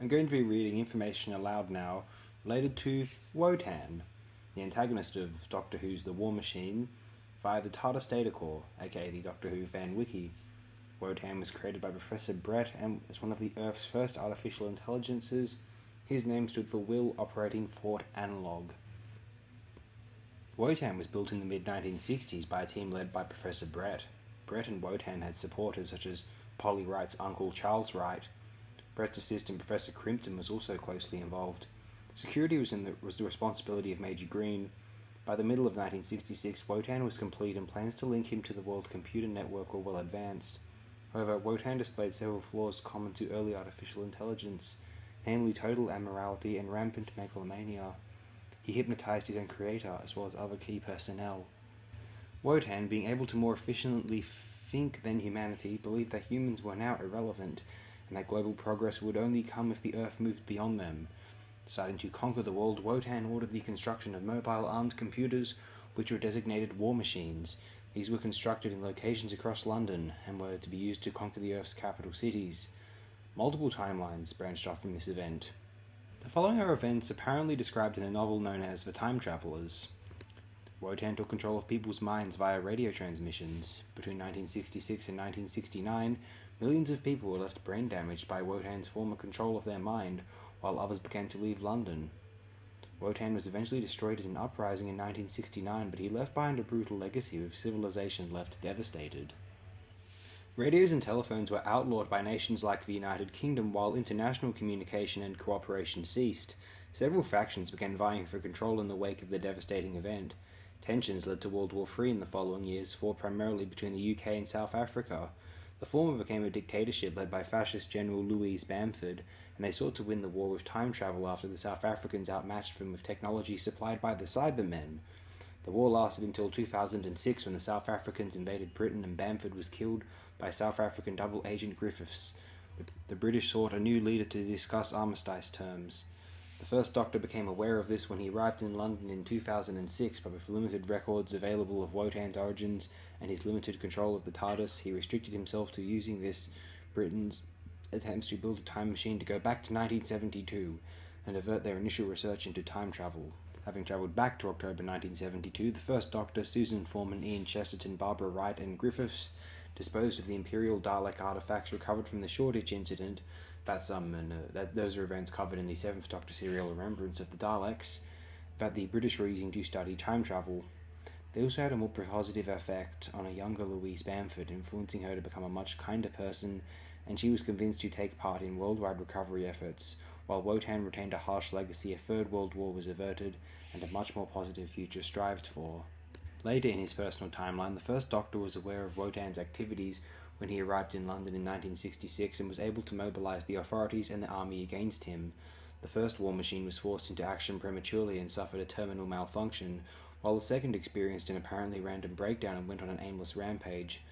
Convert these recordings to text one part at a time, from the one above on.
I'm going to be reading information aloud now related to Wotan, the antagonist of Doctor Who's The War Machine, via the TARDIS Data Core, aka the Doctor Who fan wiki. Wotan was created by Professor Brett and is one of the Earth's first artificial intelligences. His name stood for Will Operating Fort Analog. Wotan was built in the mid-1960s by a team led by Professor Brett. Brett and Wotan had supporters such as Polly Wright's uncle Charles Wright. Brett's assistant Professor Crimpton was also closely involved. Security was the responsibility of Major Green. By the middle of 1966, Wotan was complete and plans to link him to the World Computer Network were well advanced. However, Wotan displayed several flaws common to early artificial intelligence, namely total amorality and rampant megalomania. He hypnotized his own creator as well as other key personnel. Wotan, being able to more efficiently think than humanity, believed that humans were now irrelevant, and that global progress would only come if the Earth moved beyond them. Deciding to conquer the world, Wotan ordered the construction of mobile armed computers, which were designated war machines. These were constructed in locations across London, and were to be used to conquer the Earth's capital cities. Multiple timelines branched off from this event. The following are events apparently described in a novel known as The Time Travelers. Wotan took control of people's minds via radio transmissions. Between 1966 and 1969, millions of people were left brain damaged by Wotan's former control of their mind, while others began to leave London. Wotan was eventually destroyed in an uprising in 1969, but he left behind a brutal legacy with civilization left devastated. Radios and telephones were outlawed by nations like the United Kingdom, while international communication and cooperation ceased. Several factions began vying for control in the wake of the devastating event. Tensions led to World War III in the following years, fought primarily between the UK and South Africa. The former became a dictatorship led by fascist General Louis Bamford, and they sought to win the war with time travel after the South Africans outmatched them with technology supplied by the Cybermen. The war lasted until 2006, when the South Africans invaded Britain and Bamford was killed by South African double agent Griffiths. The British sought a new leader to discuss armistice terms. The First Doctor became aware of this when he arrived in London in 2006, but with limited records available of Wotan's origins and his limited control of the TARDIS, he restricted himself to using this Britain's attempts to build a time machine to go back to 1972 and avert their initial research into time travel. Having travelled back to October 1972, the First Doctor, Susan Foreman, Ian Chesterton, Barbara Wright and Griffiths disposed of the Imperial Dalek artifacts recovered from the Shoreditch incident. Those are events covered in the 7th Doctor serial Remembrance of the Daleks, that the British were using to study time travel. They also had a more positive effect on a younger Louise Bamford, influencing her to become a much kinder person, and she was convinced to take part in worldwide recovery efforts, while Wotan retained a harsh legacy. A Third World War was averted, and a much more positive future strived for. Later in his personal timeline, the First Doctor was aware of Wotan's activities when he arrived in London in 1966 and was able to mobilise the authorities and the army against him. The first war machine was forced into action prematurely and suffered a terminal malfunction, while the second experienced an apparently random breakdown and went on an aimless rampage.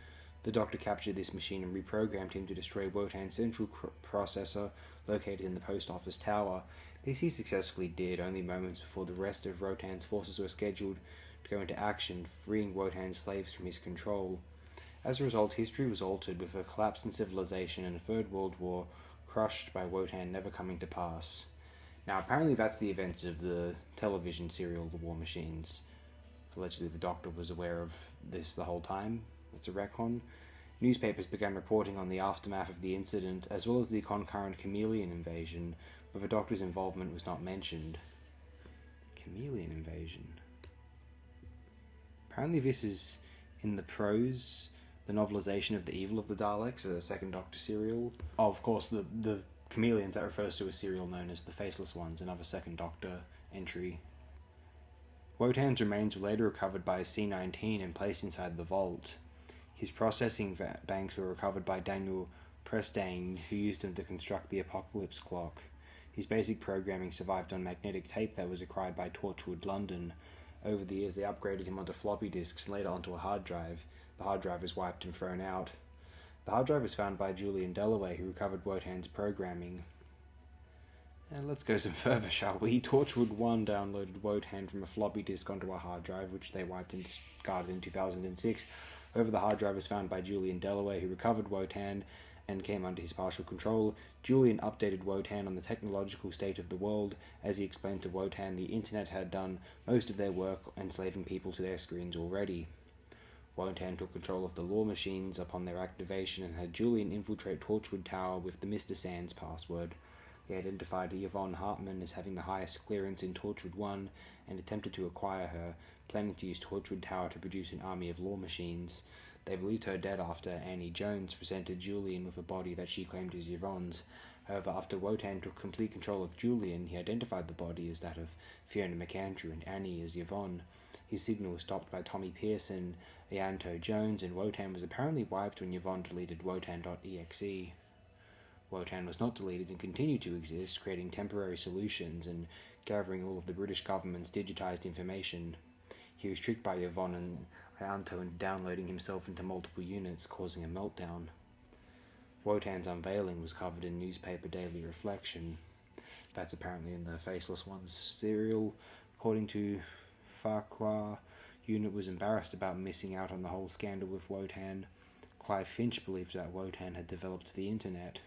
The Doctor captured this machine and reprogrammed him to destroy Wotan's central processor located in the post office tower. This he successfully did only moments before the rest of Wotan's forces were scheduled to go into action, freeing Wotan's slaves from his control. As a result, history was altered, with a collapse in civilization and a Third World War crushed by Wotan never coming to pass. Now, apparently that's the events of the television serial The War Machines. Allegedly, the Doctor was aware of this the whole time. It's a retcon. Newspapers began reporting on the aftermath of the incident, as well as the concurrent chameleon invasion, but the Doctor's involvement was not mentioned. Chameleon invasion. Apparently this is in the prose, the novelisation of The Evil of the Daleks, a second Doctor serial. Oh, of course, the chameleons that refers to a serial known as The Faceless Ones, another second Doctor entry. Wotan's remains were later recovered by C-19 and placed inside the vault. His processing banks were recovered by Daniel Prestane, who used them to construct the Apocalypse Clock. His basic programming survived on magnetic tape that was acquired by Torchwood London. Over the years, they upgraded him onto floppy disks and later onto a hard drive. The hard drive was wiped and thrown out. The hard drive was found by Julian Dalloway, who recovered Wotan's programming. And let's go some further, shall we? Torchwood 1 downloaded Wotan from a floppy disk onto a hard drive, which they wiped and discarded in 2006. However, the hard drive was found by Julian Dalloway, who recovered Wotan and came under his partial control, Julian updated Wotan on the technological state of the world. As he explained to Wotan, the internet had done most of their work enslaving people to their screens already. Wotan took control of the law machines upon their activation and had Julian infiltrate Torchwood Tower with the Mr. Sands password. He identified Yvonne Hartman as having the highest clearance in Torchwood 1 and attempted to acquire her, planning to use Torchwood Tower to produce an army of law machines. They believed her dead after Annie Jones presented Julian with a body that she claimed as Yvonne's. However, after Wotan took complete control of Julian, he identified the body as that of Fiona McAndrew and Annie as Yvonne. His signal was stopped by Tommy Pearson, Ianto Jones, and Wotan was apparently wiped when Yvonne deleted Wotan.exe. Wotan was not deleted and continued to exist, creating temporary solutions and gathering all of the British government's digitised information. He was tricked by Yvonne and Ianto into downloading himself into multiple units, causing a meltdown. Wotan's unveiling was covered in newspaper daily reflection. That's apparently in the Faceless Ones serial. According to Farquhar, Unit was embarrassed about missing out on the whole scandal with Wotan. Clive Finch believed that Wotan had developed the internet.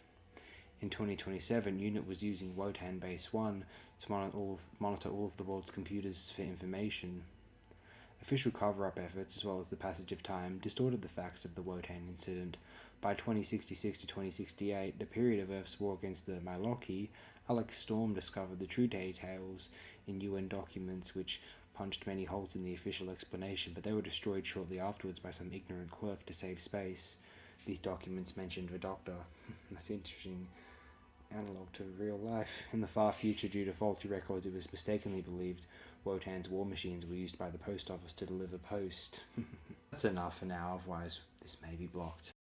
In 2027, Unit was using Wotan Base 1 to monitor all of the world's computers for information. Official cover-up efforts, as well as the passage of time, distorted the facts of the Wotan incident. By 2066 to 2068, the period of Earth's war against the Maloki, Alex Storm discovered the true details in UN documents which punched many holes in the official explanation, but they were destroyed shortly afterwards by some ignorant clerk to save space. These documents mentioned the Doctor. That's interesting. Analogue to real life. In the far future, due to faulty records, it was mistakenly believed Wotan's war machines were used by the post office to deliver post. That's enough for now, otherwise this may be blocked.